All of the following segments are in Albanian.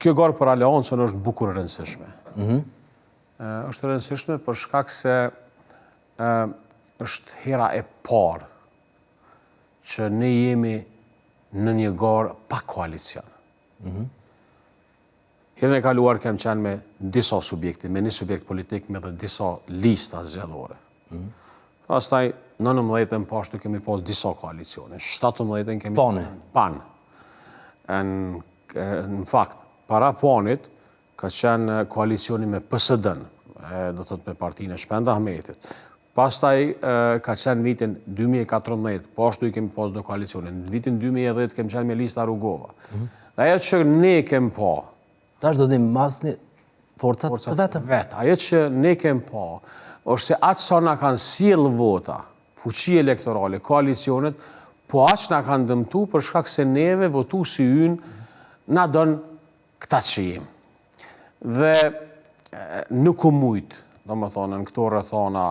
kjo garë për aleancën është bukur e rëndësishme. Është rëndësishme për shkak se është hera e parë që ne jemi në një garë pa koalicion. Herën e kaluar kem qenë me disa subjekte, me një subjekt politik, me dhe disa lista zgjedhore. Pastaj 19-ën pashtu kemi pas disa koalicione, 17-ën kemi pan. Në fakt, para panit ka qenë koalicioni me PSD-n, do thot me partinë e Shpend Ahmetit. Pastaj ka qenë vitin 2014, pashtu i kemi pas do koalicione. Në vitin 2010 kemi qenë me lista Rugova. Dhe ajo që ne kemi pa, tash do dim masni forcat të vetëm. Ajo që ne kemi pa, është se atë sa na kanë sjell vota, fuqi elektorale, koalicionet, po aq na kanë dëmtu për shkak se neve votuesi ynë na don këta që jemi. Dhe nuk u mujt, domethënë në këto rrethana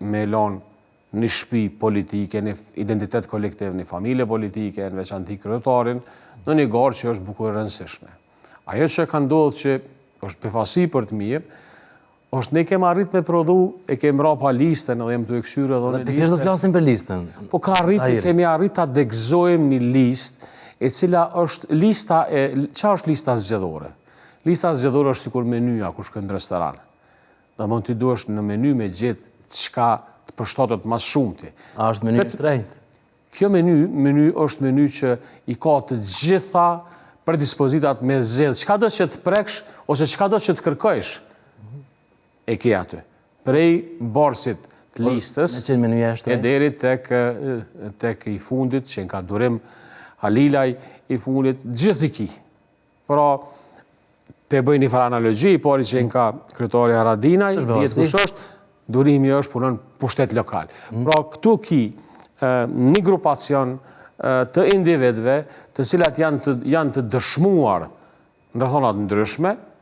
me lënë një shtëpi politike, një identitet kolektiv, një familje politike, në veçanti kryetarin, në një garë që është bukur e rëndësishme. Ajo që ka ndodhur që është befasi për të mirë, është ne kemi arrit me prodhu, e kemi ra pa listën, edhe jem të e këshyre edhe në listën. Pikërisht do të flasim për listën. Po kemi arrit ta degëzojmë një listë, e cila është lista e... Qa është lista zgjedhore? Lista zgjedhore është sikur menyja kur shkon në restoran. Dhe mund t'i duhesh në meny me gjetë çka të përshtatet mas shumti. A është meny shtrejt? Kjo meny është meny që i ka të gjitha predispozitat me zgjedh. Çka do që të preksh ose çka do që të kërkojsh? E ke aty. Prej borsit të listës e deri tek i fundit që ka durim Halilaj i fundit, gjithë i ki. Pra, pe bëj një farë analogji, pari që ka kryetari Haradinaj, djetë kush është, durimi është punon pushtet lokal. Pra, këtu ki një grupacion të individve të cilat janë të dëshmuar në rrethana të ndryshme,